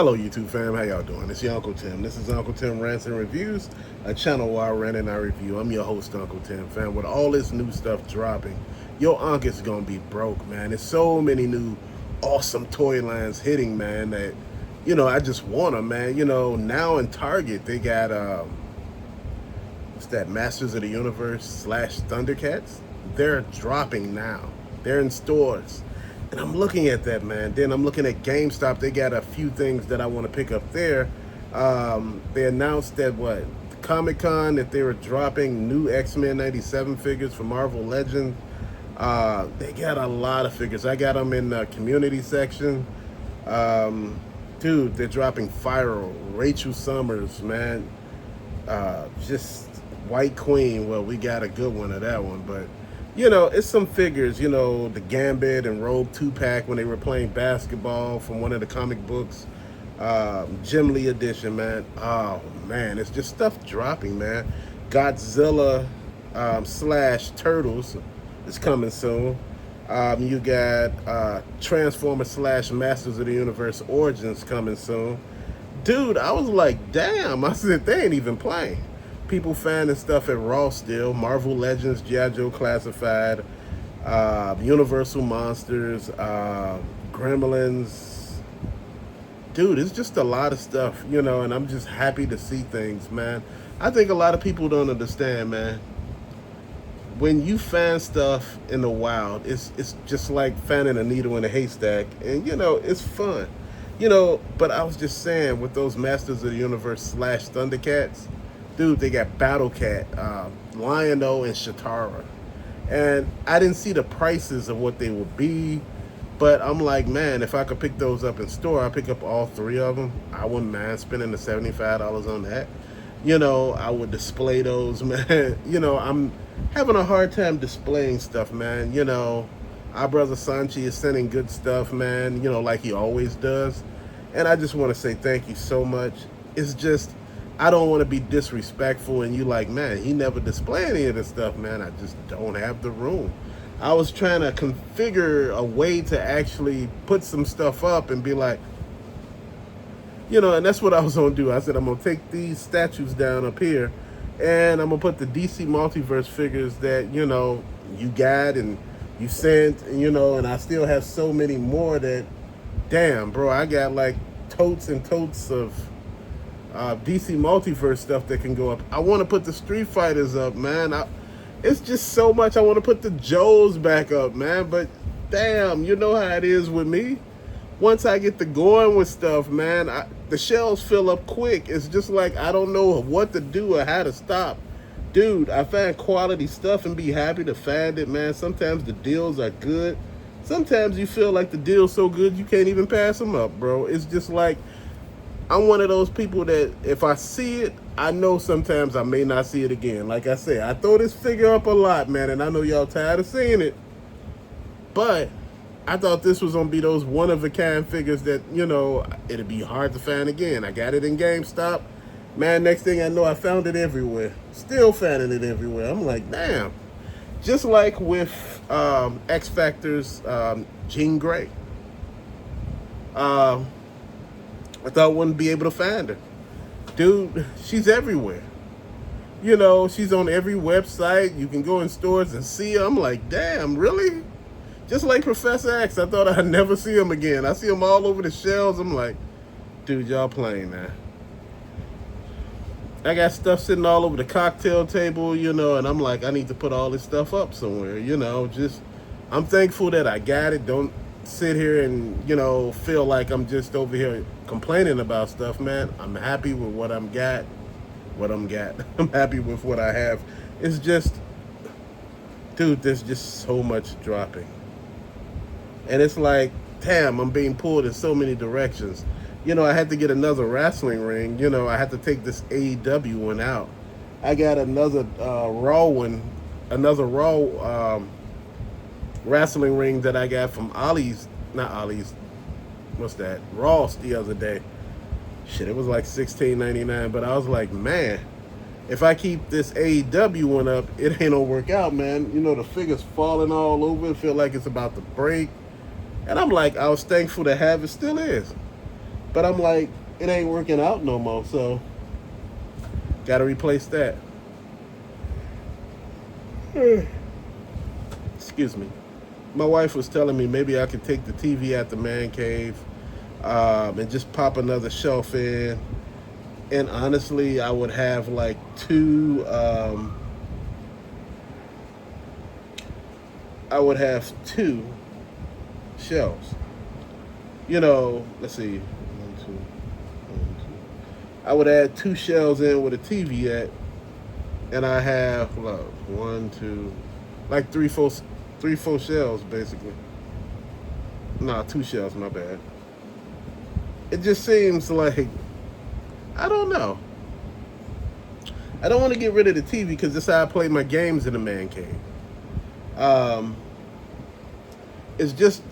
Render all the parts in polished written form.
Hello, YouTube fam. How y'all doing? It's your Uncle Tim. This is Uncle Tim Rants and Reviews, a channel where I rant and I review. I'm your host, Uncle Tim, fam. With all this new stuff dropping, your Unc is gonna be broke, man. There's so many new awesome toy lines hitting, man, that I just want them, man. Now in Target they got what's that? Masters of the Universe slash Thundercats. They're dropping now. They're in stores. And I'm looking at that, man. Then I'm looking at GameStop. They got a few things that I want to pick up there. They announced that Comic Con, that they were dropping new X-Men 97 figures for Marvel Legends. They got a lot of figures. I got them in the community section. Dude, they're dropping Fyro, Rachel Summers, man. Just White Queen. Well, we got a good one of that one, but it's some figures, the Gambit and Rogue 2-pack when they were playing basketball from one of the comic books. Jim Lee edition, man. Oh, man, it's just stuff dropping, man. Godzilla slash Turtles is coming soon. You got Transformer slash Masters of the Universe Origins coming soon. Dude, I was like, damn, I said, they ain't even playing. People finding stuff at Raw still. Marvel Legends, G.I. Joe Classified, Universal Monsters, Gremlins. Dude, it's just a lot of stuff, and I'm just happy to see things, man. I think a lot of people don't understand, man. When you find stuff in the wild, it's just like finding a needle in a haystack, and it's fun. But I was just saying, with those Masters of the Universe slash Thundercats, dude, they got Battle Cat, Lion-O, and Shatara. And I didn't see the prices of what they would be, but I'm like, man, if I could pick those up in store, I'd pick up all three of them. I wouldn't mind spending the $75 on that. I would display those, man. I'm having a hard time displaying stuff, man. Our brother Sanchi is sending good stuff, man, like he always does. And I just want to say thank you so much. It's just, I don't want to be disrespectful and you like, man, he never display any of this stuff, man. I just don't have the room. I was trying to configure a way to actually put some stuff up and be like, and that's what I was going to do. I said, I'm going to take these statues down up here and I'm going to put the DC Multiverse figures that, you got and you sent, and I still have so many more that, damn, bro, I got like totes and totes of DC Multiverse stuff that can go up. I want to put the Street Fighters up, man. It's just so much. I want to put the Joes back up, man. But damn, you know how it is with me. Once I get to going with stuff, man, the shelves fill up quick. It's just like I don't know what to do or how to stop. Dude, I find quality stuff and be happy to find it, man. Sometimes the deals are good. Sometimes you feel like the deal's so good you can't even pass them up, bro. It's just like, I'm one of those people that if I see it, I know sometimes I may not see it again. Like I say, I throw this figure up a lot, man, and I know y'all tired of seeing it. But I thought this was going to be those one-of-a-kind figures that, it'd be hard to find again. I got it in GameStop. Man, next thing I know, I found it everywhere. Still finding it everywhere. I'm like, damn. Just like with X Factor's Jean Grey. I thought I wouldn't be able to find her. Dude, she's everywhere. She's on every website. You can go in stores and see her. I'm like, damn, really? Just like Professor X, I thought I'd never see him again. I see him all over the shelves. I'm like, dude, y'all playing now. I got stuff sitting all over the cocktail table, and I'm like, I need to put all this stuff up somewhere, just, I'm thankful that I got it. Don't sit here and, feel like I'm just over here complaining about stuff, man. I'm happy with what I'm got. I'm happy with what I have. It's just, dude, there's just so much dropping. And it's like, damn, I'm being pulled in so many directions. I had to get another wrestling ring. I had to take this AEW one out. I got another Raw one, another Raw wrestling ring that I got from what's that? Ross the other day. Shit, it was like $16.99, but I was like, man, if I keep this AEW one up, it ain't gonna work out, man. The figure's falling all over. It feel like it's about to break. And I'm like, I was thankful to have it, still is. But I'm like, it ain't working out no more, so gotta replace that. Excuse me. My wife was telling me maybe I could take the TV out the man cave, and just pop another shelf in. And honestly, I would have like two. I would have two shelves. Let's see, one, two, one, two. I would add two shelves in with a TV at, and I have one, two, like three, four shelves basically. Nah, two shelves. My bad. It just seems like I don't know. I don't want to get rid of the TV because this is how I play my games in the man cave. Um, it's just,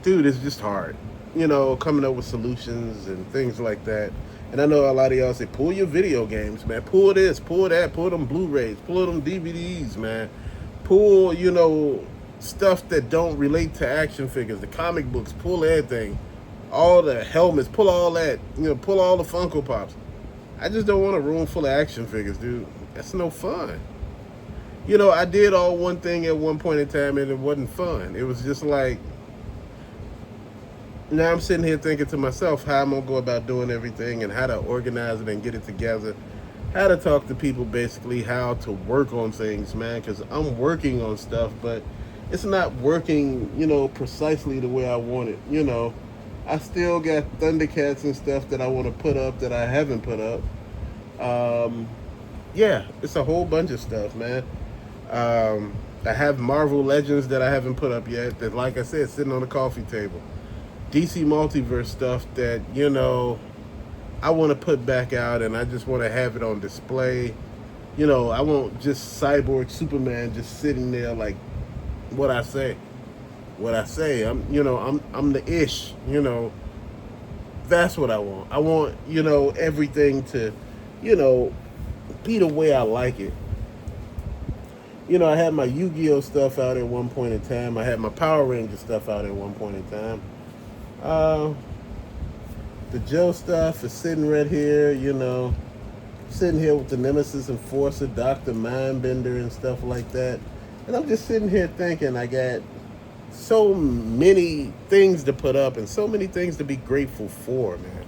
dude, it's just hard. Coming up with solutions and things like that. And I know a lot of y'all say, pull your video games, man. Pull this, pull that, pull them Blu-rays, pull them DVDs, man. Pull, stuff that don't relate to action figures, the comic books, pull everything. All the helmets, pull all that, pull all the Funko Pops. I just don't want a room full of action figures, dude. That's no fun. I did all one thing at one point in time and it wasn't fun. It was just like, now I'm sitting here thinking to myself how I'm going to go about doing everything and how to organize it and get it together. How to talk to people, basically, how to work on things, man. Because I'm working on stuff, but it's not working, precisely the way I want it. I still got Thundercats and stuff that I want to put up that I haven't put up. Yeah, it's a whole bunch of stuff, man. I have Marvel Legends that I haven't put up yet. That, like I said, sitting on the coffee table. DC Multiverse stuff that I want to put back out, and I just want to have it on display. I want just Cyborg Superman just sitting there like what I say. What I say, I'm the ish. That's what I want. I want everything to be the way I like it. I had my Yu-Gi-Oh stuff out at one point in time. I had my Power Ranger stuff out at one point in time. The Joe stuff is sitting right here, sitting here with the Nemesis Enforcer, Dr. Mindbender and stuff like that. And I'm just sitting here thinking I got so many things to put up and so many things to be grateful for, man.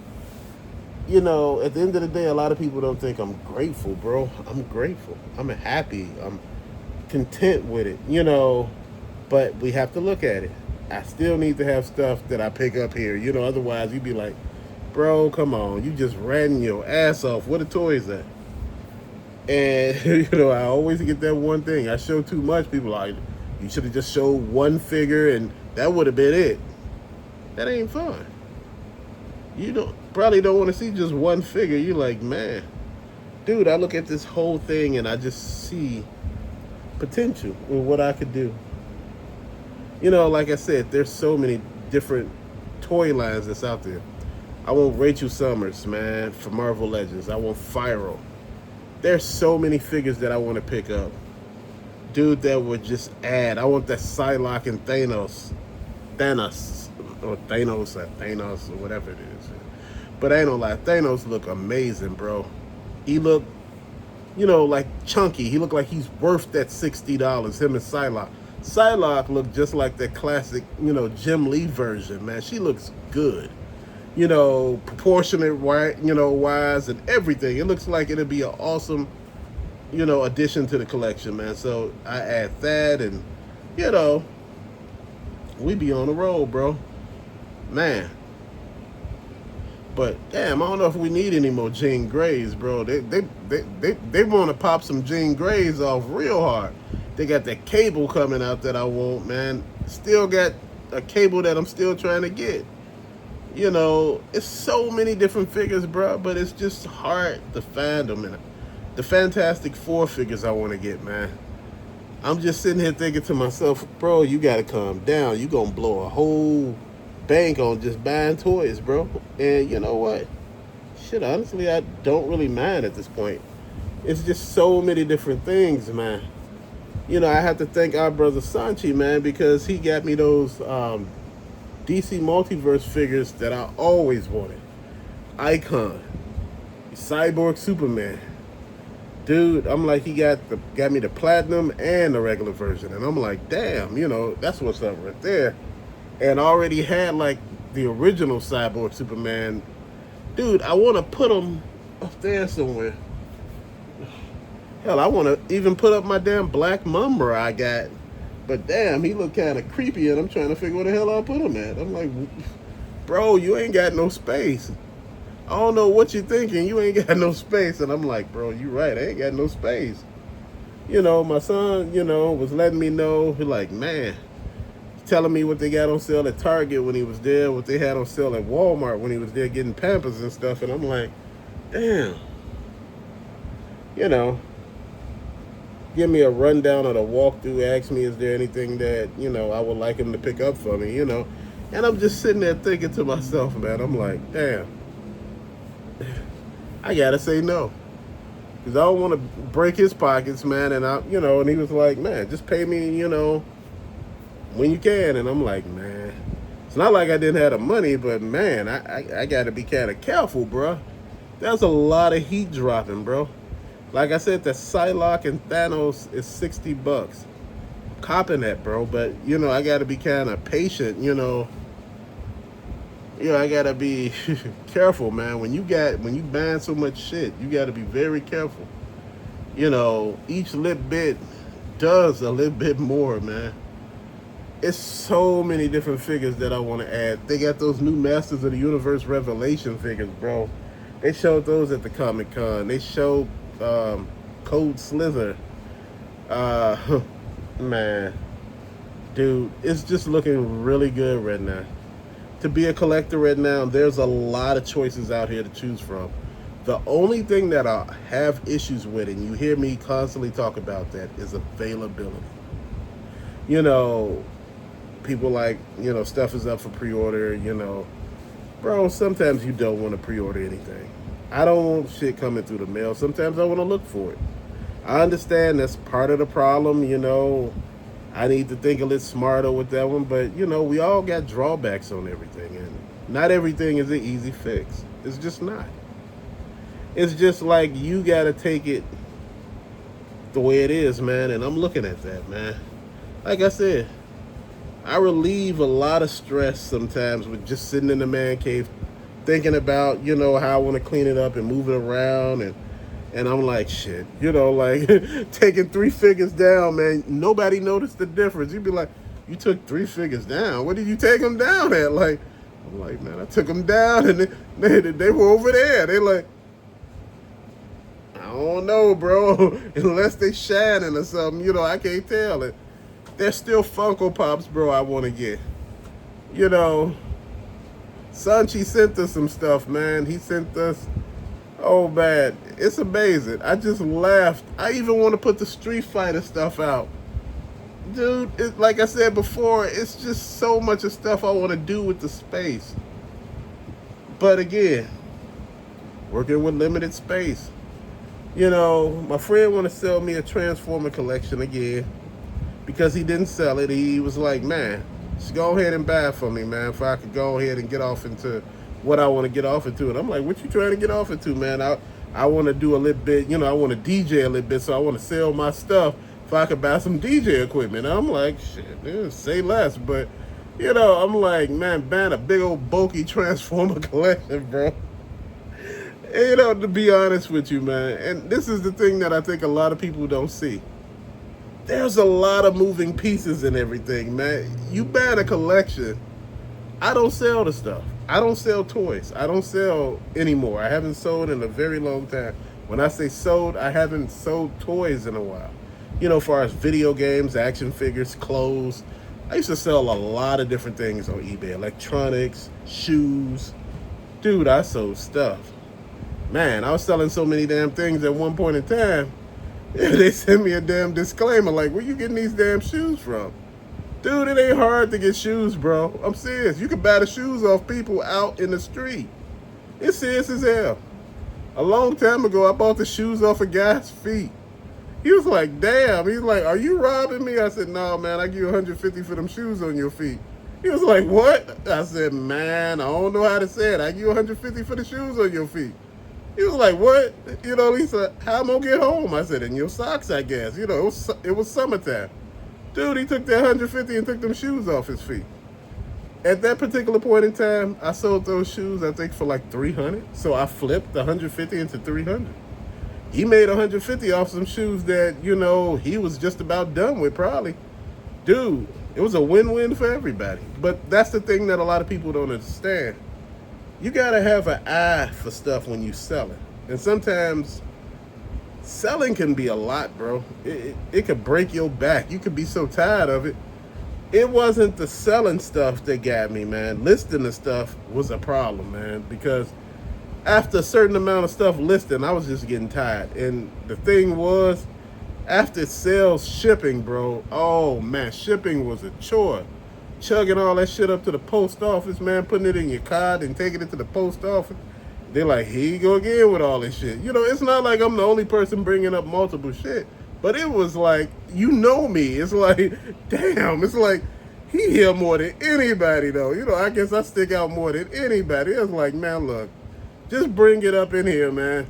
At the end of the day, a lot of people don't think I'm grateful, bro. I'm grateful. I'm happy. I'm content with it, but we have to look at it. I still need to have stuff that I pick up here, otherwise you'd be like, bro, come on, you just ran your ass off. Where the toys at? And, I always get that one thing. I show too much. People are like, you should have just showed one figure and that would have been it. That ain't fun. You probably don't want to see just one figure. You're like, man, dude, I look at this whole thing and I just see potential with what I could do. Like I said, there's so many different toy lines that's out there. I want Rachel Summers, man, for Marvel Legends. I want Fyro. There's so many figures that I want to pick up. Dude, that would just add. I want that Psylocke and Thanos, or whatever it is. But I ain't gonna lie, Thanos look amazing, bro. He look, like chunky. He look like he's worth that $60. Him and Psylocke. Psylocke looked just like that classic, Jim Lee version, man. She looks good. Proportionate, wise and everything. It looks like it'll be an awesome, addition to the collection, man. So I add that and, we be on the road, bro. Man. But damn, I don't know if we need any more Jean Greys, bro. They want to pop some Jean Greys off real hard. They got that cable coming out that I want, man. Still got a cable that I'm still trying to get. It's so many different figures, bro, but it's just hard to find them. And the Fantastic Four figures I want to get, man. I'm just sitting here thinking to myself, bro, you got to calm down. You going to blow a whole bank on just buying toys, bro. And you know what? Shit, honestly, I don't really mind at this point. It's just so many different things, man. I have to thank our brother Sanchi, man, because he got me those DC Multiverse figures that I always wanted. Icon, Cyborg Superman. Dude, I'm like, he got me the platinum and the regular version. And I'm like, damn, that's what's up right there. And I already had like the original Cyborg Superman. Dude, I want to put him up there somewhere. Hell, I want to even put up my damn Black Mamba I got. But damn, he look kind of creepy, and I'm trying to figure where the hell I'll put him at. I'm like, bro, you ain't got no space. I don't know what you're thinking. You ain't got no space. And I'm like, bro, you right. I ain't got no space. My son, was letting me know. He's like, man, telling me what they got on sale at Target when he was there, what they had on sale at Walmart when he was there getting Pampers and stuff. And I'm like, damn. Give me a rundown of the walkthrough. Ask me, is there anything that, I would like him to pick up for me, And I'm just sitting there thinking to myself, man, I'm like, damn. I gotta say no. Because I don't want to break his pockets, man. And and he was like, man, just pay me, when you can. And I'm like, man, it's not like I didn't have the money, but man, I gotta be kind of careful, bro. There's a lot of heat dropping, bro. Like I said, the Psylocke and Thanos is $60. Copping that, bro. But, I got to be kind of patient, I got to be careful, man. When you ban so much shit, you got to be very careful. Each little bit does a little bit more, man. It's so many different figures that I want to add. They got those new Masters of the Universe Revelation figures, bro. They showed those at the Comic-Con. They showed Code Slither. Man, dude, it's just looking really good right now. To be a collector right now, there's a lot of choices out here to choose from. The only thing that I have issues with, and you hear me constantly talk about that, is availability. People like, stuff is up for pre-order, Bro, sometimes you don't want to pre-order anything. I don't want shit coming through the mail. Sometimes I want to look for it. I understand that's part of the problem, I need to think a little smarter with that one, but, we all got drawbacks on everything, and not everything is an easy fix. It's just not. It's just like you got to take it the way it is, man, and I'm looking at that, man. Like I said, I relieve a lot of stress sometimes with just sitting in the man cave thinking about, how I want to clean it up and move it around. And I'm like, shit, like taking 3 figures down, man. Nobody noticed the difference. You'd be like, you took 3 figures down. What did you take them down at? Like, I'm like, man, I took them down and they were over there. They like, I don't know, bro. Unless they shining or something, I can't tell it. There's still Funko Pops, bro, I want to get. Sanchi sent us some stuff, man. He sent us, oh, man. It's amazing. I just laughed. I even want to put the Street Fighter stuff out. Dude, like I said before, it's just so much of stuff I want to do with the space. But again, working with limited space. My friend want to sell me a Transformer collection again because he didn't sell it. He was like, man, just go ahead and buy it for me, man, if I could go ahead and get off into what I want to get off into. And I'm like, what you trying to get off into, man? I want to do a little bit, I want to DJ a little bit, so I want to sell my stuff if I could buy some DJ equipment. And I'm like, shit, dude, say less. But, I'm like, man, buying a big old bulky Transformer collection, bro. To be honest with you, man, and this is the thing that I think a lot of people don't see. There's a lot of moving pieces in everything, man. You buy a collection. I don't sell the stuff. I don't sell toys. I don't sell anymore. I haven't sold in a very long time. When I say sold, I haven't sold toys in a while. As far as video games, action figures, clothes. I used to sell a lot of different things on eBay. Electronics, shoes. Dude, I sold stuff. Man, I was selling so many damn things at one point in time. They sent me a damn disclaimer like, where you getting these damn shoes from? Dude, it ain't hard to get shoes, bro. I'm serious. You can buy the shoes off people out in the street. It's serious as hell. A long time ago, I bought the shoes off a guy's feet. He was like, damn. He's like, are you robbing me? I said, no, man, I give you $150 for them shoes on your feet. He was like, what? I said, man, I don't know how to say it. I give you 150 for the shoes on your feet. He was like, what? You know, he said, how am I going to get home? I said, in your socks, I guess. You know, it was summertime. Dude, he took that 150 and took them shoes off his feet. At that particular point in time, I sold those shoes, I think, for like 300. So I flipped the 150 into 300. He made 150 off some shoes that, he was just about done with, probably. Dude, it was a win-win for everybody. But that's the thing that a lot of people don't understand. You gotta have an eye for stuff when you sell it. And sometimes selling can be a lot, bro. It could break your back. You could be so tired of it. It wasn't the selling stuff that got me, man. Listing the stuff was a problem, man, because after a certain amount of stuff listing, I was just getting tired. And the thing was, after sales, shipping, bro, oh man, shipping was a chore. Chugging all that shit up to the post office, man, putting it in your card and taking it to the post office. They're like, here you go again with all this shit. It's not like I'm the only person bringing up multiple shit. But it was like, me. It's like, damn, it's like, he here more than anybody, though. I guess I stick out more than anybody. It was like, man, look, just bring it up in here, man.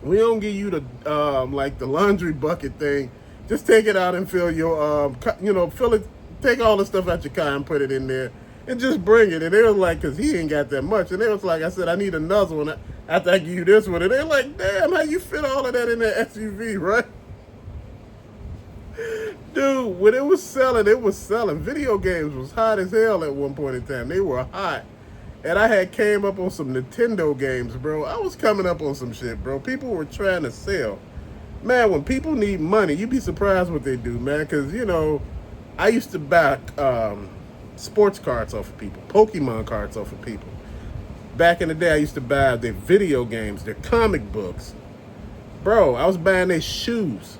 We don't give you the, like the laundry bucket thing. Just take it out and fill your, fill it, take all the stuff out your car and put it in there. And just bring it. And they was like, because he ain't got that much. And they was like, I said, I need another one after I give you this one. And they're like, damn, how you fit all of that in that SUV, right? Dude, when it was selling, it was selling. Video games was hot as hell at one point in time. They were hot. And I had came up on some Nintendo games, bro. I was coming up on some shit, bro. People were trying to sell. Man, when people need money, you'd be surprised what they do, man. Because, I used to back sports cards off of people, Pokemon cards off of people. Back in the day, I used to buy their video games, their comic books. Bro, I was buying their shoes.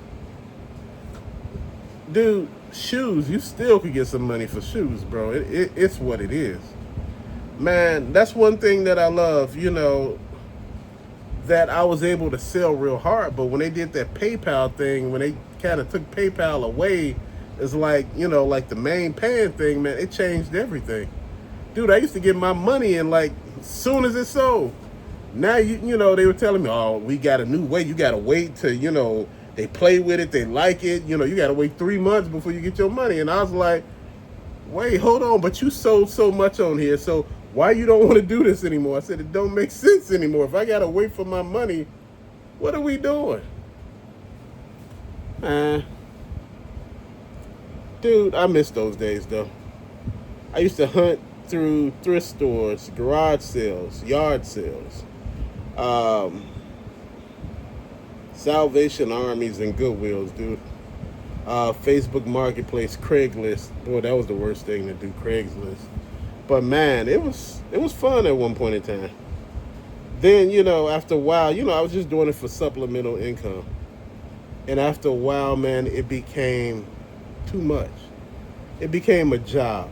Dude, shoes, you still could get some money for shoes, bro. It's what it is. Man, that's one thing that I love, that I was able to sell real hard. But when they did that PayPal thing, when they kind of took PayPal away, it's like, like the main paying thing, man, it changed everything. Dude, I used to get my money in like as soon as it sold. Now, they were telling me, oh, we got a new way. You got to wait till, they play with it, they like it. You got to wait 3 months before you get your money. And I was like, wait, hold on, but you sold so much on here, so why you don't want to do this anymore? I said, it don't make sense anymore. If I got to wait for my money, what are we doing? Dude, I miss those days, though. I used to hunt through thrift stores, garage sales, yard sales, Salvation Armies and Goodwills, dude. Facebook Marketplace, Craigslist. Boy, that was the worst thing to do, Craigslist. But man, it was fun at one point in time. Then, after a while, I was just doing it for supplemental income. And after a while, man, it became too much. It became a job.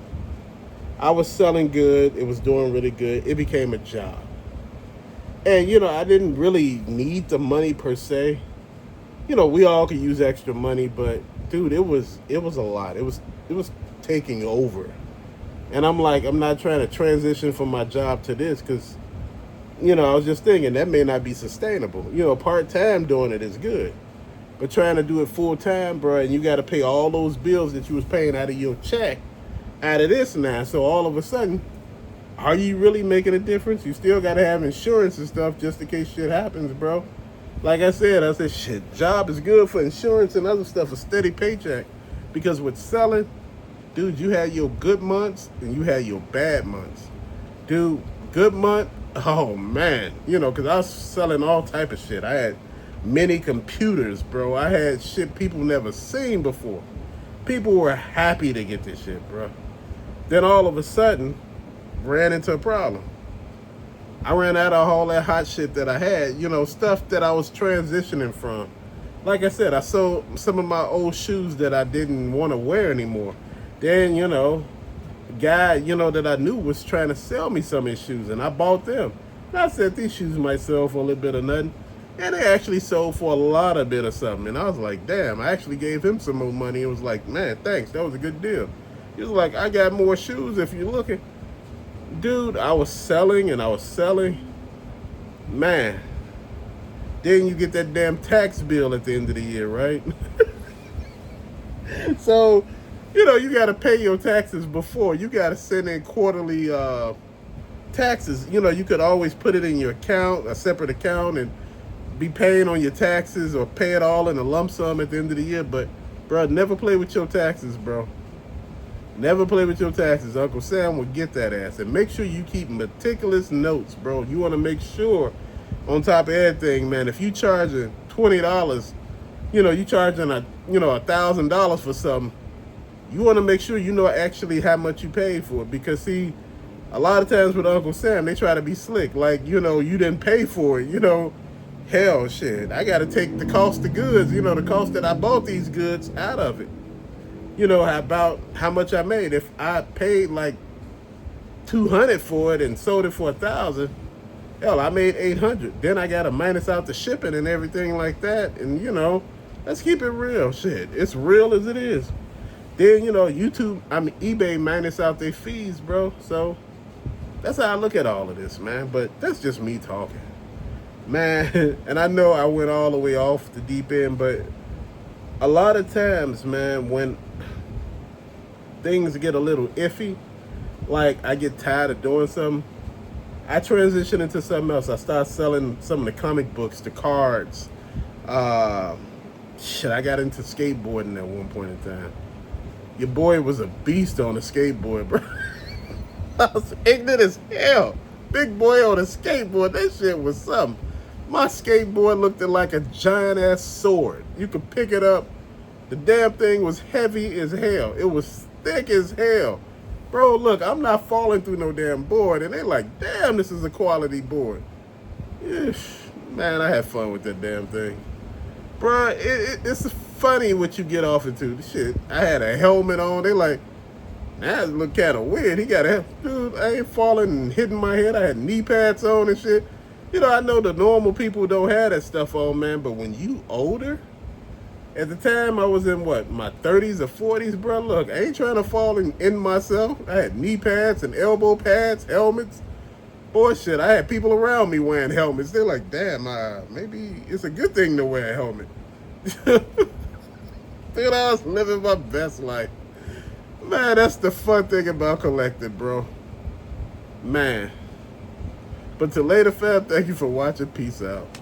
I was selling good. It was doing really good. It became a job. And, I didn't really need the money per se. We all could use extra money, but dude, it was a lot. It was taking over. And I'm like, I'm not trying to transition from my job to this because, I was just thinking that may not be sustainable. Part-time doing it is good. But trying to do it full-time, bro, and you got to pay all those bills that you was paying out of your check out of this now. So all of a sudden, are you really making a difference? You still got to have insurance and stuff just in case shit happens, bro. Like I said, shit, job is good for insurance and other stuff, a steady paycheck. Because with selling, dude, you had your good months and you had your bad months. Dude, good month, oh man. Because I was selling all type of shit. I had many computers, bro. I had shit people never seen before. People were happy to get this shit, bro. Then all of a sudden, ran into a problem. I ran out of all that hot shit that I had, stuff that I was transitioning from. Like I said, I sold some of my old shoes that I didn't want to wear anymore. Then, a guy, that I knew was trying to sell me some of his shoes, and I bought them. And I said, these shoes might sell for a little bit of nothing. And they actually sold for a lot of bit of something. And I was like, damn, I actually gave him some more money. It was like, man, thanks. That was a good deal. He was like, I got more shoes if you're looking. Dude, I was selling and I was selling. Man, then you get that damn tax bill at the end of the year, right? So, you got to pay your taxes before. You got to send in quarterly taxes. You could always put it in your account, a separate account, and be paying on your taxes or pay it all in a lump sum at the end of the year. But, bro, never play with your taxes, bro. Never play with your taxes. Uncle Sam will get that ass. And make sure you keep meticulous notes, bro. You want to make sure, on top of everything, man, if you charging $20, you charging $1,000 for something, you want to make sure you know actually how much you paid for it. Because, see, a lot of times with Uncle Sam, they try to be slick. Like, you didn't pay for it, Hell, shit. I got to take the cost of goods, the cost that I bought these goods out of it. About how much I made. If I paid like $200 for it and sold it for $1,000, hell, I made $800. Then I got to minus out the shipping and everything like that. And let's keep it real. Shit, it's real as it is. Then eBay minus out their fees, bro. So that's how I look at all of this, man. But that's just me talking, man. And I know I went all the way off the deep end, but a lot of times, man, when things get a little iffy, like I get tired of doing something, I transition into something else. I start selling some of the comic books, the cards. I got into skateboarding at one point in time. Your boy was a beast on a skateboard, bro. I was ignorant as hell. Big boy on a skateboard, that shit was something. My skateboard looked like a giant ass sword. You could pick it up. The damn thing was heavy as hell. It was thick as hell. Bro, look, I'm not falling through no damn board. And they like, damn, this is a quality board. Man, I had fun with that damn thing. Bro, it's funny what you get off into. Shit, I had a helmet on. They like, that look kind of weird. He got a, dude, I ain't falling and hitting my head. I had knee pads on and shit. I know the normal people don't have that stuff on, man. But when you older, at the time, I was in, my 30s or 40s, bro. Look, I ain't trying to fall in myself. I had knee pads and elbow pads, helmets. Boy, shit, I had people around me wearing helmets. They're like, damn, maybe it's a good thing to wear a helmet. Dude, I was living my best life. Man, that's the fun thing about collecting, bro. Man. But till later, fam, thank you for watching. Peace out.